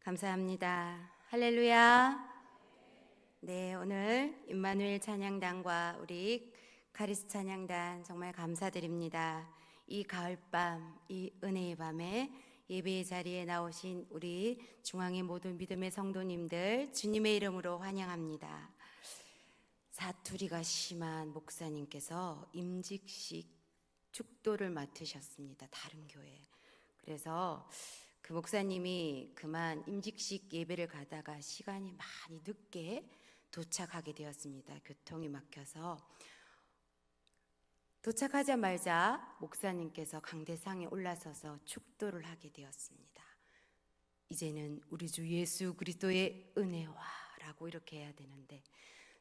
감사합니다. 할렐루야. 네, 오늘 임마누엘 찬양단과 우리 카리스 찬양단 정말 감사드립니다. 이 가을밤, 이 은혜의 밤에 예배의 자리에 나오신 우리 중앙의 모든 믿음의 성도님들 주님의 이름으로 환영합니다. 사투리가 심한 목사님께서 임직식 축도를 맡으셨습니다. 다른 교회. 그래서 그 목사님이 그만 임직식 예배를 가다가 시간이 많이 늦게 도착하게 되었습니다. 교통이 막혀서 도착하자마자 목사님께서 강대상에 올라서서 축도를 하게 되었습니다. 이제는 우리 주 예수 그리스도의 은혜와 라고 이렇게 해야 되는데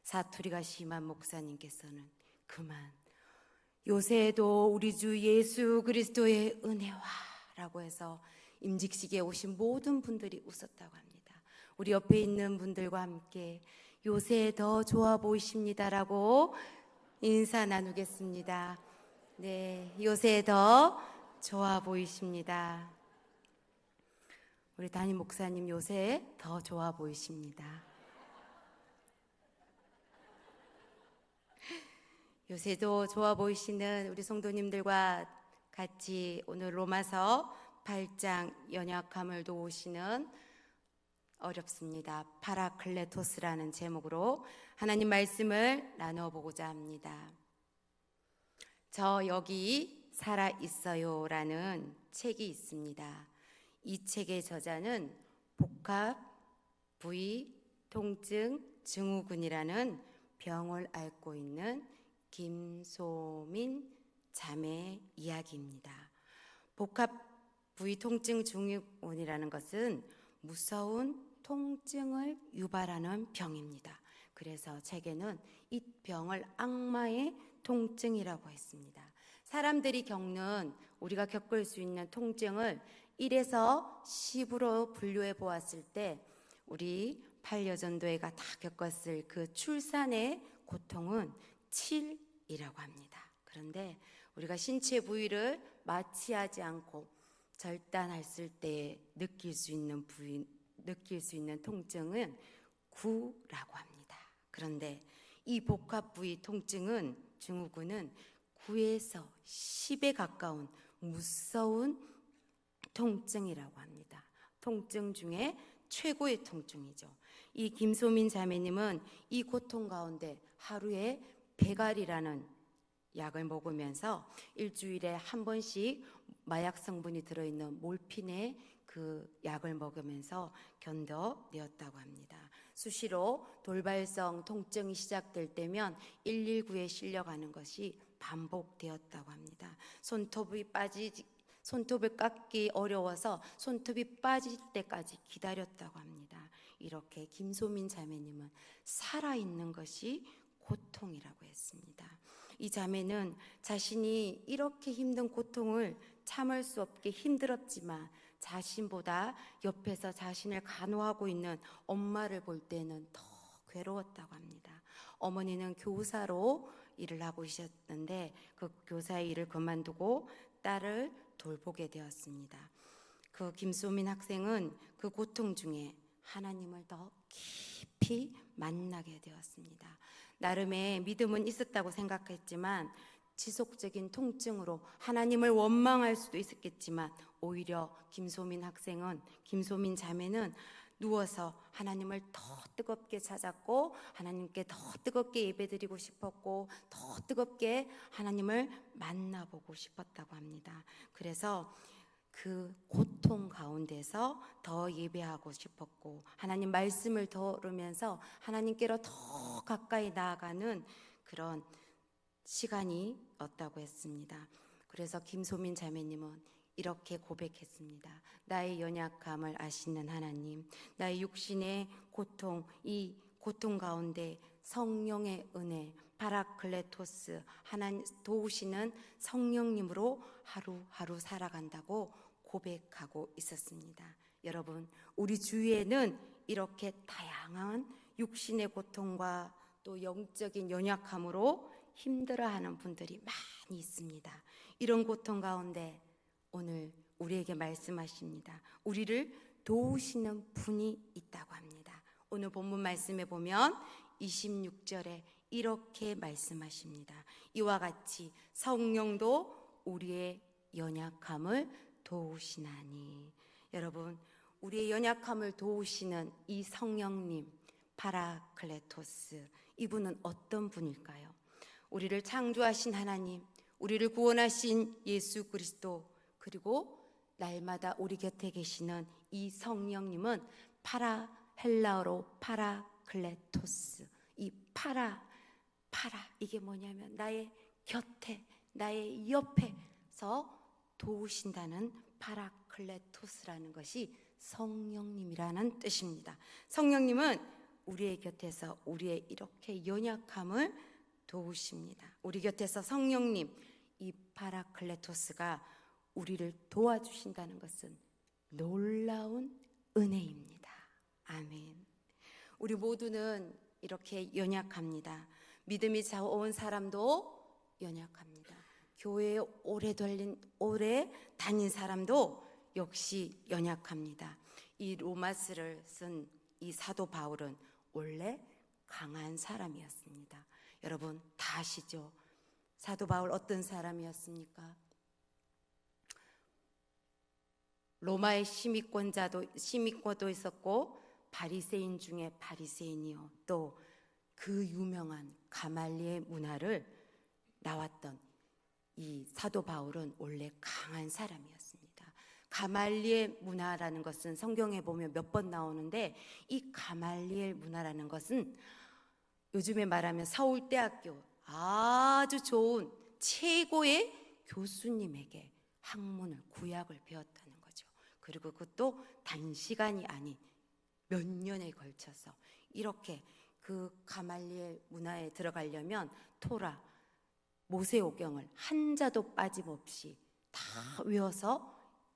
사투리가 심한 목사님께서는 그만 요새도 우리 주 예수 그리스도의 은혜와 라고 해서 임직식에 오신 모든 분들이 웃었다고 합니다. 우리 옆에 있는 분들과 함께 요새 더 좋아 보이십니다라고 인사 나누겠습니다. 네, 요새 더 좋아 보이십니다. 우리 담임 목사님 요새 더 좋아 보이십니다. 요새도 좋아 보이시는 우리 성도님들과 같이 오늘 로마서 8장 연약함을 도우시는 어렵습니다. 파라클레토스라는 제목으로 하나님 말씀을 나누어 보고자 합니다. 저 여기 살아 있어요 라는 책이 있습니다. 이 책의 저자는 복합 부위 통증 증후군이라는 병을 앓고 있는 김소민 자매 이야기입니다. 복합 부위 통증 증후군이라는 것은 무서운 통증을 유발하는 병입니다. 그래서 책에는 이 병을 악마의 통증이라고 했습니다. 사람들이 겪는 우리가 겪을 수 있는 통증을 1에서 10으로 분류해 보았을 때 우리 반려전도회가 다 겪었을 그 출산의 고통은 7이라고 합니다. 그런데 우리가 신체 부위를 마취하지 않고 절단했을 때 느낄 수 있는 통증은 9라고 합니다. 그런데 이 복합 부위 통증은 증후군은 9에서 10에 가까운 무서운 통증이라고 합니다. 통증 중에 최고의 통증이죠. 이 김소민 자매님은 이 고통 가운데 하루에 베갈이라는 약을 먹으면서 일주일에 한 번씩 마약 성분이 들어있는 몰핀의 그 약을 먹으면서 견뎌내었다고 합니다. 수시로 돌발성 통증이 시작될 때면 119에 실려가는 것이 반복되었다고 합니다. 손톱을 깎기 어려워서 손톱이 빠질 때까지 기다렸다고 합니다. 이렇게 김소민 자매님은 살아있는 것이 고통이라고 했습니다. 이 자매는 자신이 이렇게 힘든 고통을 참을 수 없게 힘들었지만 자신보다 옆에서 자신을 간호하고 있는 엄마를 볼 때는 더 괴로웠다고 합니다. 어머니는 교사로 일을 하고 계셨는데 그 교사의 일을 그만두고 딸을 돌보게 되었습니다. 그 김소민 학생은 그 고통 중에 하나님을 더 깊이 만나게 되었습니다. 나름의 믿음은 있었다고 생각했지만 지속적인 통증으로 하나님을 원망할 수도 있었겠지만 오히려 김소민 자매는 누워서 하나님을 더 뜨겁게 찾았고 하나님께 더 뜨겁게 예배드리고 싶었고 더 뜨겁게 하나님을 만나보고 싶었다고 합니다. 그래서 그 고통 가운데서 더 예배하고 싶었고 하나님 말씀을 들으면서 하나님께로 더 가까이 나아가는 그런 시간이었다고 했습니다. 그래서 김소민 자매님은 이렇게 고백했습니다. 나의 연약함을 아시는 하나님, 나의 육신의 고통, 이 고통 가운데 성령의 은혜, 파라클레토스, 하나님 도우시는 성령님으로 하루하루 살아간다고 고백하고 있었습니다. 여러분, 우리 주위에는 이렇게 다양한 육신의 고통과 또 영적인 연약함으로 힘들어하는 분들이 많이 있습니다. 이런 고통 가운데 오늘 우리에게 말씀하십니다. 우리를 도우시는 분이 있다고 합니다. 오늘 본문 말씀에 보면 26절에 이렇게 말씀하십니다. 이와 같이 성령도 우리의 연약함을 도우시나니. 여러분, 우리의 연약함을 도우시는 이 성령님 파라클레토스, 이분은 어떤 분일까요? 우리를 창조하신 하나님, 우리를 구원하신 예수 그리스도, 그리고 날마다 우리 곁에 계시는 이 성령님은 헬라어로 파라클레토스. 이 파라 이게 뭐냐면 나의 곁에, 나의 옆에서 도우신다는 파라클레토스라는 것이 성령님이라는 뜻입니다. 성령님은 우리의 곁에서 우리의 이렇게 연약함을 도우십니다. 우리 곁에서 성령님, 이 파라클레토스가 우리를 도와주신다는 것은 놀라운 은혜입니다. 아멘. 우리 모두는 이렇게 연약합니다. 믿음이 좋은 사람도 연약합니다. 교회에 오래 다닌 사람도 역시 연약합니다. 이 로마스를 쓴 이 사도 바울은 원래 강한 사람이었습니다. 여러분 다 아시죠? 사도 바울 어떤 사람이었습니까? 로마의 시민권도 있었고 바리새인 중에 바리새인이요, 또 그 유명한 가말리엘 문화를 나왔던 이 사도 바울은 원래 강한 사람이었습니다. 가말리엘 문화라는 것은 성경에 보면 몇 번 나오는데, 이 가말리엘 문화라는 것은 요즘에 말하면 서울대학교 아주 좋은 최고의 교수님에게 학문을, 구약을 배웠다는 거죠. 그리고 그것도 단시간이 아닌 몇 년에 걸쳐서 이렇게 그 가말리엘 문화에 들어가려면 토라, 모세오경을 한자도 빠짐없이 다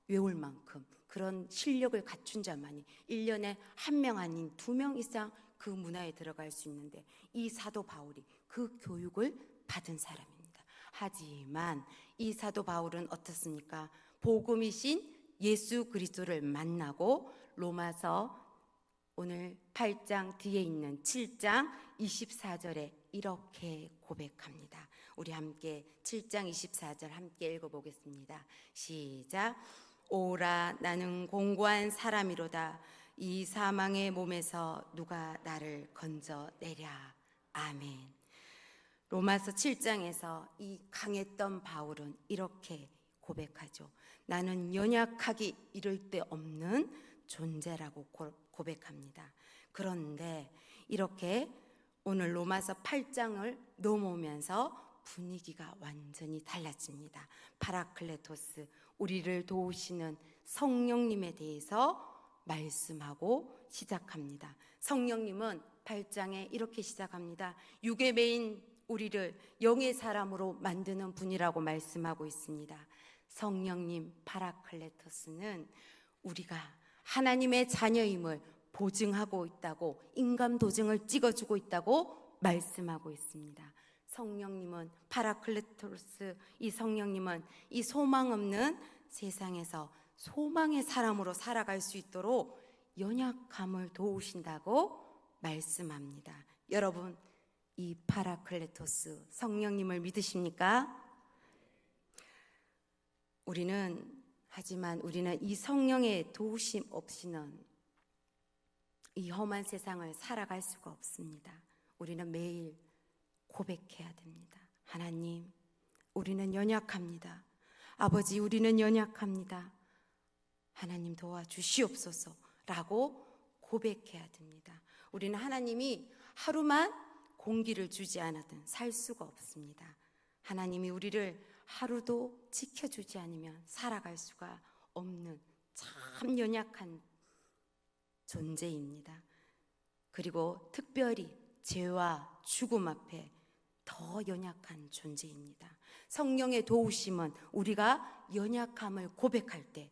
외울 만큼 그런 실력을 갖춘 자만이 1년에 한 명 아닌 2명 이상 그 문화에 들어갈 수 있는데, 이 사도 바울이 그 교육을 받은 사람입니다. 하지만 이 사도 바울은 어떻습니까? 복음이신 예수 그리스도를 만나고 로마서 오늘 8장 뒤에 있는 7장 24절에 이렇게 고백합니다. 우리 함께 7장 24절 함께 읽어보겠습니다. 시작. 오라, 나는 공고한 사람이로다. 이 사망의 몸에서 누가 나를 건져내랴. 아멘. 로마서 7장에서 이 강했던 바울은 이렇게 고백하죠. 나는 연약하기 이를 데 없는 존재라고 고백합니다. 그런데 이렇게 오늘 로마서 8장을 넘어오면서 분위기가 완전히 달라집니다. 파라클레토스, 우리를 도우시는 성령님에 대해서 말씀하고 시작합니다. 성령님은 8장에 이렇게 시작합니다. 육에 매인 우리를 영의 사람으로 만드는 분이라고 말씀하고 있습니다. 성령님 파라클레토스는 우리가 하나님의 자녀임을 보증하고 있다고, 인감 도증을 찍어주고 있다고 말씀하고 있습니다. 성령님은, 파라클레토스, 이 성령님은 이 소망 없는 세상에서 소망의 사람으로 살아갈 수 있도록 연약함을 도우신다고 말씀합니다. 여러분, 이 파라클레토스 성령님을 믿으십니까? 하지만 우리는 이 성령의 도우심 없이는 이 험한 세상을 살아갈 수가 없습니다. 우리는 매일 고백해야 됩니다. 하나님, 우리는 연약합니다. 아버지, 우리는 연약합니다. 하나님 도와주시옵소서 라고 고백해야 됩니다. 우리는 하나님이 하루만 공기를 주지 않아도 살 수가 없습니다. 하나님이 우리를 하루도 지켜주지 않으면 살아갈 수가 없는 참 연약한 존재입니다. 그리고 특별히 죄와 죽음 앞에 더 연약한 존재입니다. 성령의 도우심은 우리가 연약함을 고백할 때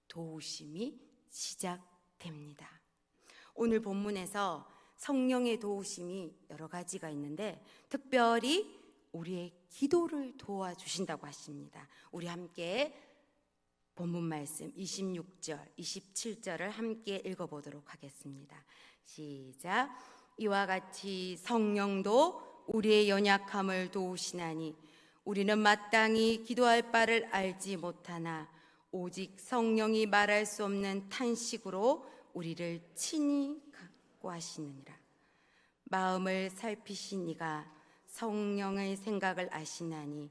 도우심이 시작됩니다. 오늘 본문에서 성령의 도우심이 여러 가지가 있는데, 특별히 우리의 기도를 도와주신다고 하십니다. 우리 함께 본문 말씀 26절, 27절을 함께 읽어보도록 하겠습니다. 시작. 이와 같이 성령도 우리의 연약함을 도우시나니 우리는 마땅히 기도할 바를 알지 못하나 오직 성령이 말할 수 없는 탄식으로 우리를 친히 갖고 하시느니라. 마음을 살피신 이가 성령의 생각을 아시나니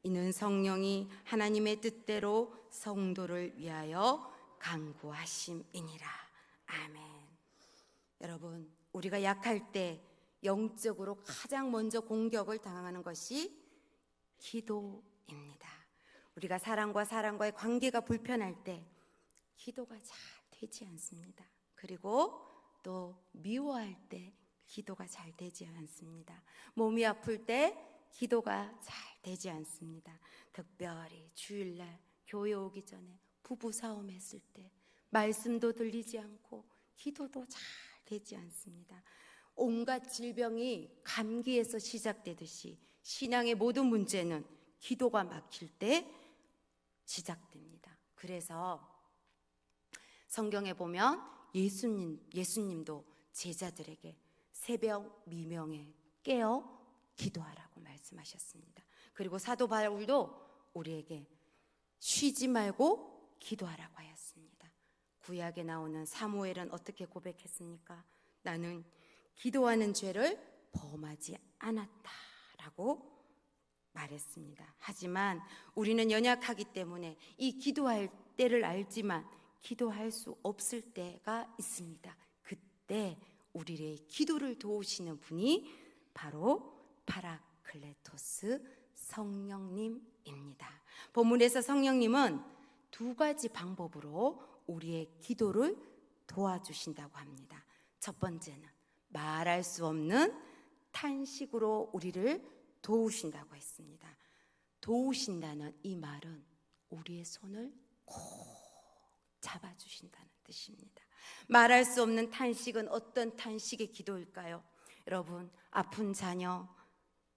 이는 성령이 하나님의 뜻대로 성도를 위하여 간구하심이니라. 아멘. 여러분, 우리가 약할 때 영적으로 가장 먼저 공격을 당하는 것이 기도입니다. 우리가 사람과의 관계가 불편할 때 기도가 잘 되지 않습니다. 그리고 또 미워할 때 기도가 잘 되지 않습니다. 몸이 아플 때 기도가 잘 되지 않습니다. 특별히 주일날 교회 오기 전에 부부싸움 했을 때 말씀도 들리지 않고 기도도 잘 되지 않습니다. 온갖 질병이 감기에서 시작되듯이 신앙의 모든 문제는 기도가 막힐 때 시작됩니다. 그래서 성경에 보면 예수님도 제자들에게 새벽 미명에 깨어 기도하라고 말씀하셨습니다. 그리고 사도 바울도 우리에게 쉬지 말고 기도하라고 하였습니다. 구약에 나오는 사무엘은 어떻게 고백했습니까? 나는 기도하는 죄를 범하지 않았다라고 말했습니다. 하지만 우리는 연약하기 때문에 이 기도할 때를 알지만 기도할 수 없을 때가 있습니다. 그때 우리의 기도를 도우시는 분이 바로 파라클레토스 성령님입니다. 본문에서 성령님은 두 가지 방법으로 우리의 기도를 도와주신다고 합니다. 첫 번째는 말할 수 없는 탄식으로 우리를 도우신다고 했습니다. 도우신다는 이 말은 우리의 손을 꼭 잡아주신다는 뜻입니다. 말할 수 없는 탄식은 어떤 탄식의 기도일까요? 여러분, 아픈 자녀,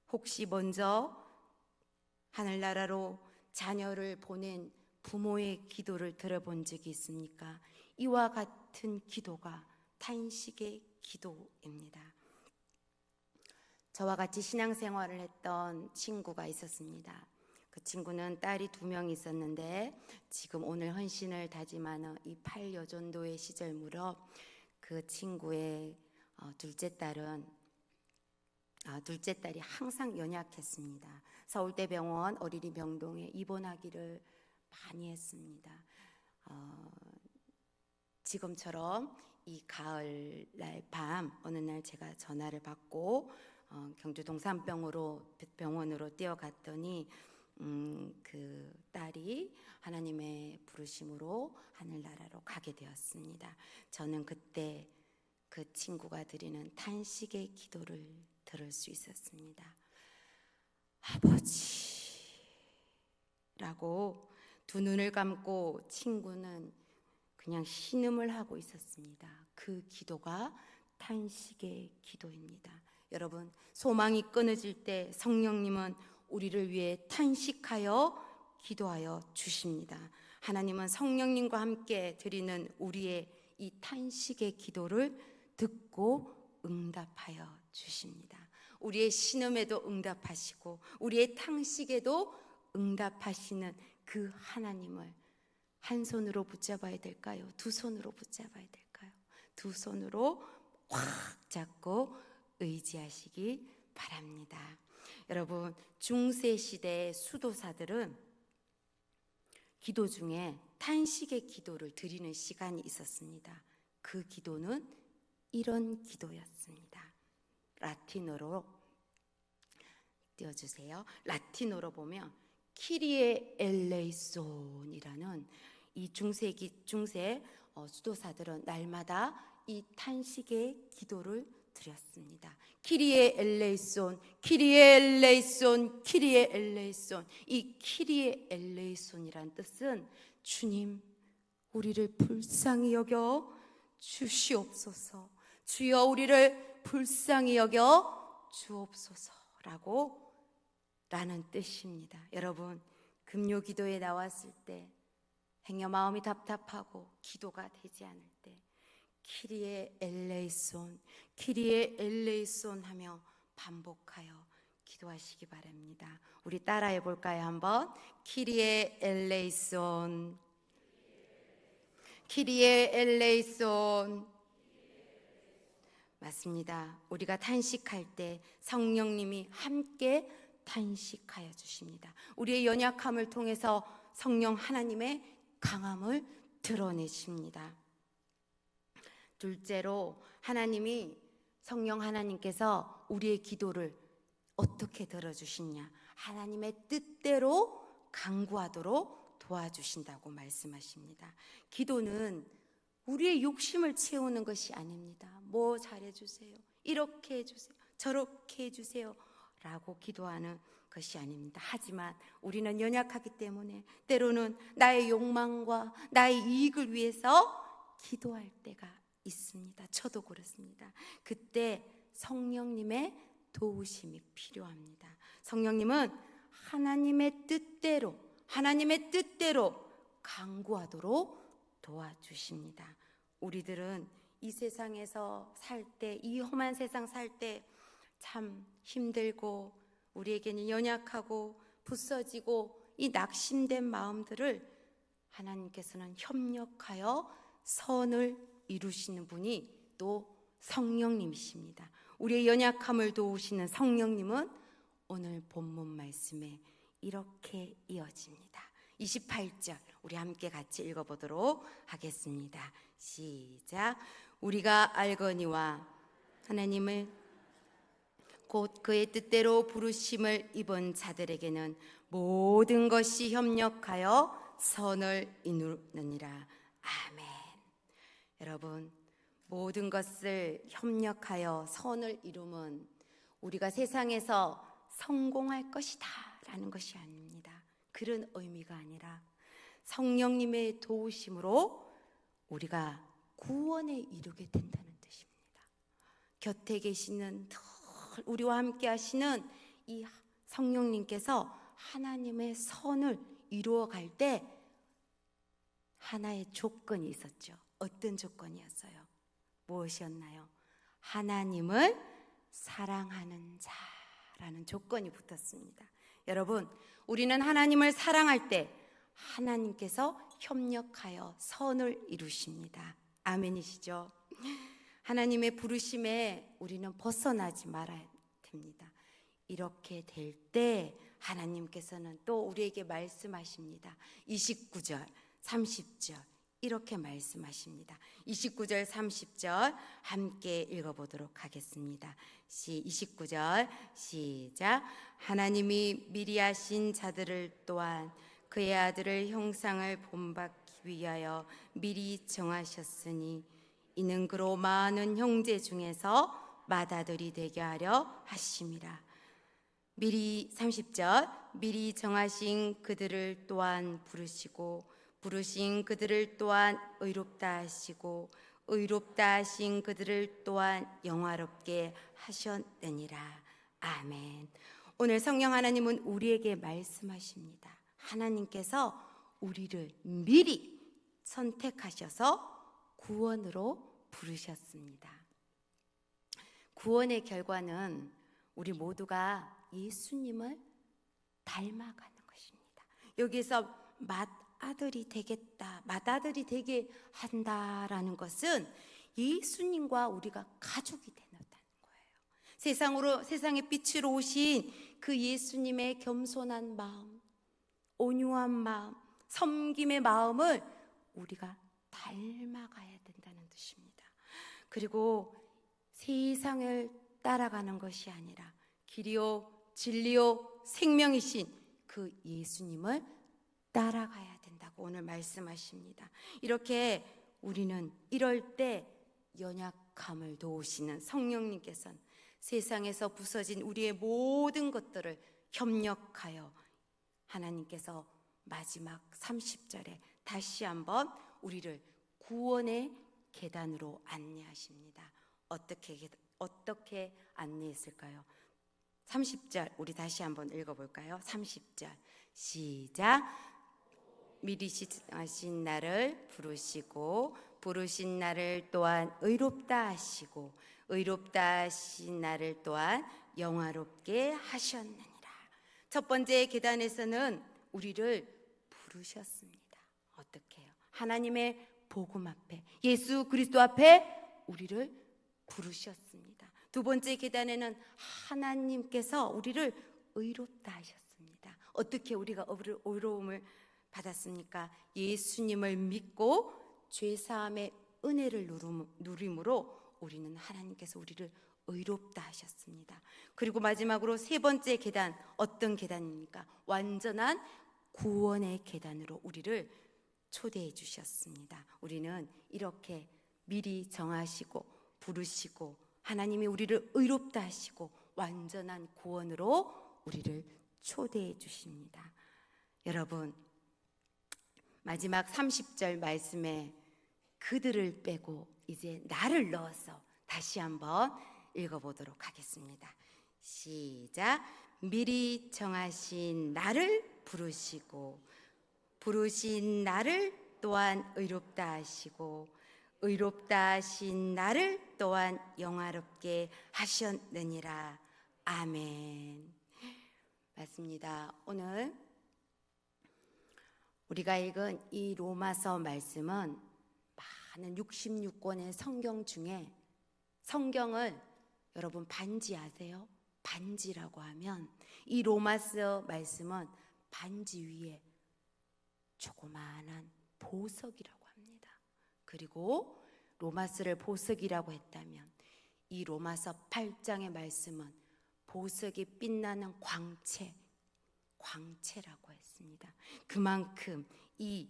혹시 먼저 하늘나라로 자녀를 보낸 부모의 기도를 들어본 적이 있습니까? 이와 같은 기도가 탄식의 기도입니다. 저와 같이 신앙생활을 했던 친구가 있었습니다. 그 친구는 딸이 2명 있었는데 지금 오늘 헌신을 다짐하는 이 8여전도의 시절 무렵 그 친구의 둘째 딸이 항상 연약했습니다. 서울대병원 어린이병동에 입원하기를 많이 했습니다. 지금처럼 이 가을날 밤 어느 날 제가 전화를 받고 경주 동산병원으로 뛰어갔더니 그 딸이 하나님의 부르심으로 하늘나라로 가게 되었습니다. 저는 그때 그 친구가 드리는 탄식의 기도를 들을 수 있었습니다. 아버지라고 두 눈을 감고 친구는 그냥 신음을 하고 있었습니다. 그 기도가 탄식의 기도입니다. 여러분, 소망이 끊어질 때 성령님은 우리를 위해 탄식하여 기도하여 주십니다. 하나님은 성령님과 함께 드리는 우리의 이 탄식의 기도를 듣고 응답하여 주십니다. 우리의 신음에도 응답하시고 우리의 탄식에도 응답하시는 그 하나님을 한 손으로 붙잡아야 될까요? 두 손으로 붙잡아야 될까요? 두 손으로 확 잡고 의지하시기 바랍니다. 여러분, 중세시대의 수도사들은 기도 중에 탄식의 기도를 드리는 시간이 있었습니다. 그 기도는 이런 기도였습니다. 라틴어로 띄워주세요. 라틴어로 보면 키리에 엘레이손이라는 이 중세 수도사들은 날마다 이 탄식의 기도를 드렸습니다. 키리에 엘레이손, 키리에 엘레이손, 키리에 엘레이손. 이 키리에 엘레이손이란 뜻은 주님, 우리를 불쌍히 여겨 주시옵소서. 주여, 우리를 불쌍히 여겨 주옵소서라고 라는 뜻입니다. 여러분, 금요 기도에 나왔을 때 행여 마음이 답답하고 기도가 되지 않을 때 키리에 엘레이손, 키리에 엘레이손 하며 반복하여 기도하시기 바랍니다. 우리 따라해 볼까요? 한번. 키리에 엘레이손, 키리에 엘레이손. 맞습니다. 우리가 탄식할 때 성령님이 함께 탄식하여 주십니다. 우리의 연약함을 통해서 성령 하나님의 강함을 드러내십니다. 둘째로 하나님이, 성령 하나님께서 우리의 기도를 어떻게 들어주시냐? 하나님의 뜻대로 간구하도록 도와주신다고 말씀하십니다. 기도는 우리의 욕심을 채우는 것이 아닙니다. 뭐 잘해주세요, 이렇게 해주세요, 저렇게 해주세요 라고 기도하는 것이 아닙니다. 하지만 우리는 연약하기 때문에 때로는 나의 욕망과 나의 이익을 위해서 기도할 때가 있습니다. 저도 그렇습니다. 그때 성령님의 도우심이 필요합니다. 성령님은 하나님의 뜻대로 간구하도록 도와주십니다. 우리들은 이 세상에서 살 때, 이 험한 세상 살 때 참 힘들고 우리에게는 연약하고 부서지고 이 낙심된 마음들을 하나님께서는 협력하여 선을 이루시는 분이 또 성령님이십니다. 우리의 연약함을 도우시는 성령님은 오늘 본문 말씀에 이렇게 이어집니다. 28절 우리 함께 같이 읽어보도록 하겠습니다. 시작. 우리가 알거니와 하나님을 곧 그의 뜻대로 부르심을 입은 자들에게는 모든 것이 협력하여 선을 이루느니라. 아멘. 여러분, 모든 것을 협력하여 선을 이루면 우리가 세상에서 성공할 것이다 라는 것이 아닙니다. 그런 의미가 아니라 성령님의 도우심으로 우리가 구원에 이르게 된다는 뜻입니다. 곁에 계시는 늘 우리와 함께 하시는 이 성령님께서 하나님의 선을 이루어갈 때 하나의 조건이 있었죠. 어떤 조건이었어요? 무엇이었나요? 하나님을 사랑하는 자라는 조건이 붙었습니다. 여러분, 우리는 하나님을 사랑할 때 하나님께서 협력하여 선을 이루십니다. 아멘이시죠? 하나님의 부르심에 우리는 벗어나지 말아야 됩니다. 이렇게 될 때 하나님께서는 또 우리에게 말씀하십니다. 29절, 30절 이렇게 말씀하십니다. 29절, 30절 함께 읽어보도록 하겠습니다. 29절 시작. 하나님이 미리 하신 자들을 또한 그의 아들의 형상을 본받기 위하여 미리 정하셨으니 이는 그로 많은 형제 중에서 맏아들이 되게 하려 하심이라. 미리 30절 미리 정하신 그들을 또한 부르시고 부르신 그들을 또한 의롭다 하시고 의롭다 하신 그들을 또한 영화롭게 하셨느니라. 아멘. 오늘 성령 하나님은 우리에게 말씀하십니다. 하나님께서 우리를 미리 선택하셔서 구원으로 부르셨습니다. 구원의 결과는 우리 모두가 예수님을 닮아가는 것입니다. 여기서 맏아들이 되겠다, 맏아들이 되게 한다라는 것은 예수님과 우리가 가족이 된다는 거예요. 세상의 빛으로 오신 그 예수님의 겸손한 마음, 온유한 마음, 섬김의 마음을 우리가 닮아가야 된다는 뜻입니다. 그리고 세상을 따라가는 것이 아니라 길이요 진리요 생명이신 그 예수님을 따라가야 된다고 오늘 말씀하십니다. 이렇게 우리는 이럴 때 연약함을 도우시는 성령님께서는 세상에서 부서진 우리의 모든 것들을 협력하여 하나님께서 마지막 30절에 다시 한번 우리를 구원의 계단으로 안내하십니다. 어떻게 안내했을까요? 30절 우리 다시 한번 읽어볼까요? 30절 시작. 미리 하신 나를 부르시고 부르신 나를 또한 의롭다 하시고 의롭다 하신 나를 또한 영화롭게 하셨느니라. 첫 번째 계단에서는 우리를 부르셨습니다. 어떻게 해요? 하나님의 복음 앞에, 예수 그리스도 앞에 우리를 부르셨습니다. 두 번째 계단에는 하나님께서 우리를 의롭다 하셨습니다. 어떻게 우리가 의로움을 받았습니까? 예수님을 믿고 죄사함의 은혜를 누림으로 우리는 하나님께서 우리를 의롭다 하셨습니다. 그리고 마지막으로 세 번째 계단, 어떤 계단입니까? 완전한 구원의 계단으로 우리를 초대해 주셨습니다. 우리는 이렇게 미리 정하시고 부르시고 하나님이 우리를 의롭다 하시고 완전한 구원으로 우리를 초대해 주십니다. 여러분, 마지막 30절 말씀에 그들을 빼고 이제 나를 넣어서 다시 한번 읽어보도록 하겠습니다. 시작. 미리 정하신 나를 부르시고 부르신 나를 또한 의롭다 하시고 의롭다 하신 나를 또한 영화롭게 하셨느니라. 아멘. 맞습니다. 오늘 우리가 읽은 이 로마서 말씀은 많은 66권의 성경 중에 성경을 여러분 반지 아세요? 반지라고 하면 이 로마서 말씀은 반지 위에 조그마한 보석이라고 합니다. 그리고 로마서를 보석이라고 했다면 이 로마서 8장의 말씀은 보석이 빛나는 광채라고 했습니다. 그만큼 이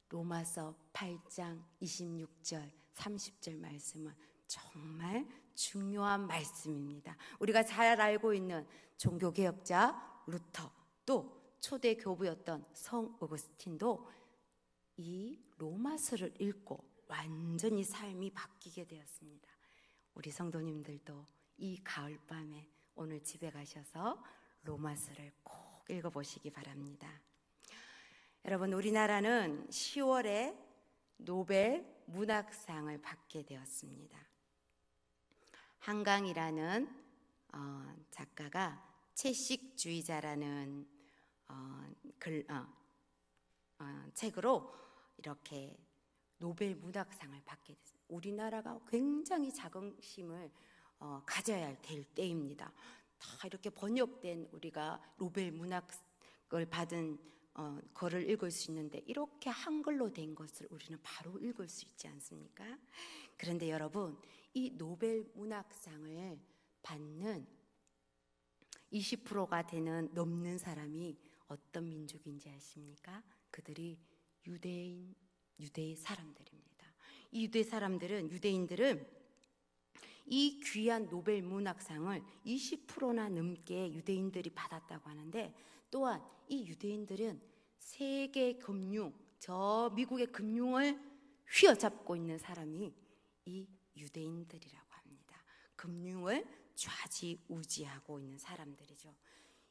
로마서 8장 26절 30절 말씀은 정말 중요한 말씀입니다. 우리가 잘 알고 있는 종교개혁자 루터, 또 초대 교부였던 성 어거스틴도 이 로마서를 읽고 완전히 삶이 바뀌게 되었습니다. 우리 성도님들도 이 가을밤에 오늘 집에 가셔서 로마서를 꼭 읽어보시기 바랍니다. 여러분, 우리나라는 10월에 노벨 문학상을 받게 되었습니다. 한강이라는 작가가 채식주의자라는 책으로 이렇게 노벨 문학상을 받게 됐습니다. 우리나라가 굉장히 자긍심을 가져야 될 때입니다. 다 이렇게 번역된 우리가 노벨 문학을 받은 거를 읽을 수 있는데 이렇게 한글로 된 것을 우리는 바로 읽을 수 있지 않습니까? 그런데 여러분, 이 노벨 문학상을 받는 20%가 넘는 사람이 어떤 민족인지 아십니까? 그들이 유대 사람들입니다. 이 유대인들은 이 귀한 노벨 문학상을 20%나 넘게 유대인들이 받았다고 하는데, 또한 이 유대인들은 세계 금융, 저 미국의 금융을 휘어잡고 있는 사람이 이 유대인들이라고 합니다. 금융을 좌지우지하고 있는 사람들이죠.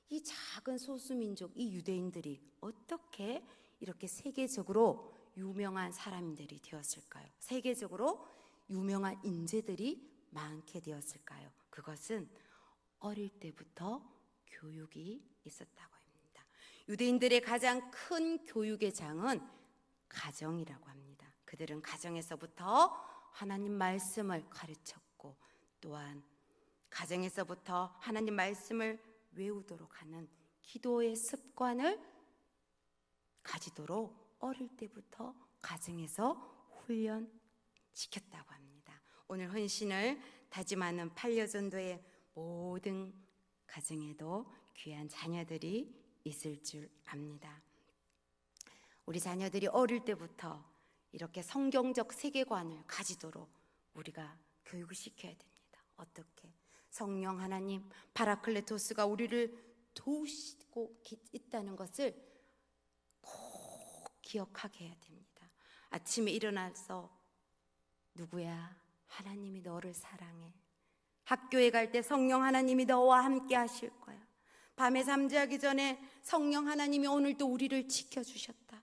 이 작은 소수민족, 이 유대인들이 어떻게 이렇게 세계적으로 유명한 사람들이 되었을까요? 세계적으로 유명한 인재들이 많게 되었을까요? 그것은 어릴 때부터 교육이 있었다고 합니다. 유대인들의 가장 큰 교육의 장은 가정이라고 합니다. 그들은 가정에서부터 하나님 말씀을 가르쳤고, 또한 가정에서부터 하나님 말씀을 외우도록 하는 기도의 습관을 가지도록 어릴 때부터 가정에서 훈련시켰다고 합니다. 오늘 헌신을 다짐하는 반려전도의 모든 가정에도 귀한 자녀들이 있을 줄 압니다. 우리 자녀들이 어릴 때부터 이렇게 성경적 세계관을 가지도록 우리가 교육을 시켜야 됩니다. 어떻게? 성령 하나님 파라클레토스가 우리를 도우시고 있다는 것을 꼭 기억하게 해야 됩니다. 아침에 일어나서 누구야? 하나님이 너를 사랑해. 학교에 갈 때 성령 하나님이 너와 함께 하실 거야. 밤에 잠자기 전에 성령 하나님이 오늘도 우리를 지켜주셨다.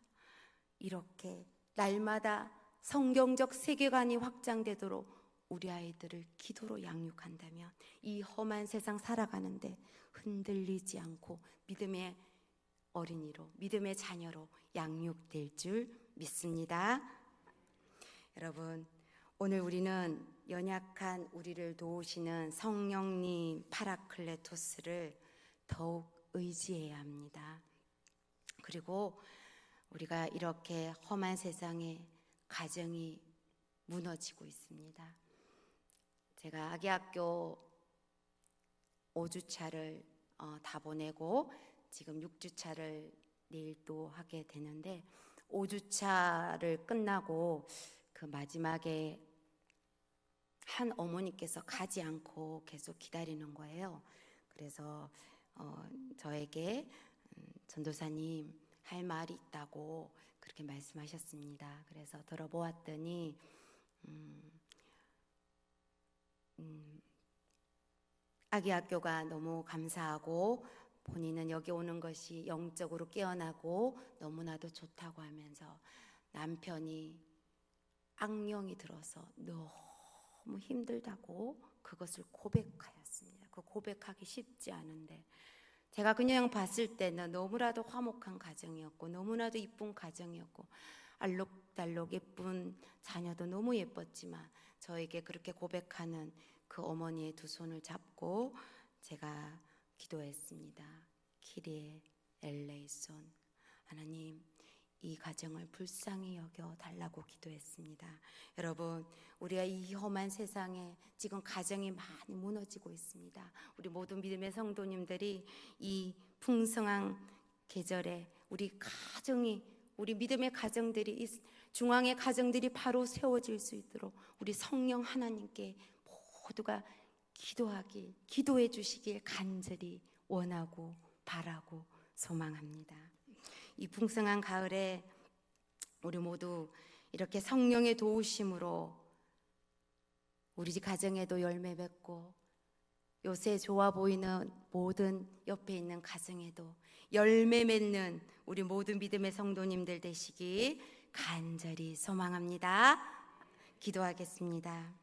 이렇게 날마다 성경적 세계관이 확장되도록 우리 아이들을 기도로 양육한다면 이 험한 세상 살아가는데 흔들리지 않고 믿음의 어린이로, 믿음의 자녀로 양육될 줄 믿습니다. 여러분, 오늘 우리는 연약한 우리를 도우시는 성령님 파라클레토스를 더욱 의지해야 합니다. 그리고 우리가 이렇게 험한 세상에 가정이 무너지고 있습니다. 제가 아기학교 5주차를 다 보내고 지금 6주차를 내일 또 하게 되는데 5주차를 끝나고 그 마지막에 한 어머니께서 가지 않고 계속 기다리는 거예요. 그래서 저에게 전도사님 할 말이 있다고 그렇게 말씀하셨습니다. 그래서 들어보았더니 아기 학교가 너무 감사하고 본인은 여기 오는 것이 영적으로 깨어나고 너무나도 좋다고 하면서 남편이 악령이 들어서 너무 힘들다고 그것을 고백하였습니다. 그 고백하기 쉽지 않은데 제가 그냥 봤을 때는 너무나도 화목한 가정이었고 너무나도 이쁜 가정이었고 알록달록 예쁜 자녀도 너무 예뻤지만 저에게 그렇게 고백하는 그 어머니의 두 손을 잡고 제가 기도했습니다. 키리에 엘레이손, 하나님 이 가정을 불쌍히 여겨 달라고 기도했습니다. 여러분, 우리가 이 험한 세상에 지금 가정이 많이 무너지고 있습니다. 우리 모든 믿음의 성도님들이 이 풍성한 계절에 우리 가정이, 우리 믿음의 가정들이, 중앙의 가정들이 바로 세워질 수 있도록 우리 성령 하나님께 모두가 기도해 주시길 간절히 원하고 바라고 소망합니다. 이 풍성한 가을에 우리 모두 이렇게 성령의 도우심으로 우리 집 가정에도 열매 맺고 요새 좋아 보이는 모든 옆에 있는 가정에도 열매 맺는 우리 모든 믿음의 성도님들 되시기 간절히 소망합니다. 기도하겠습니다.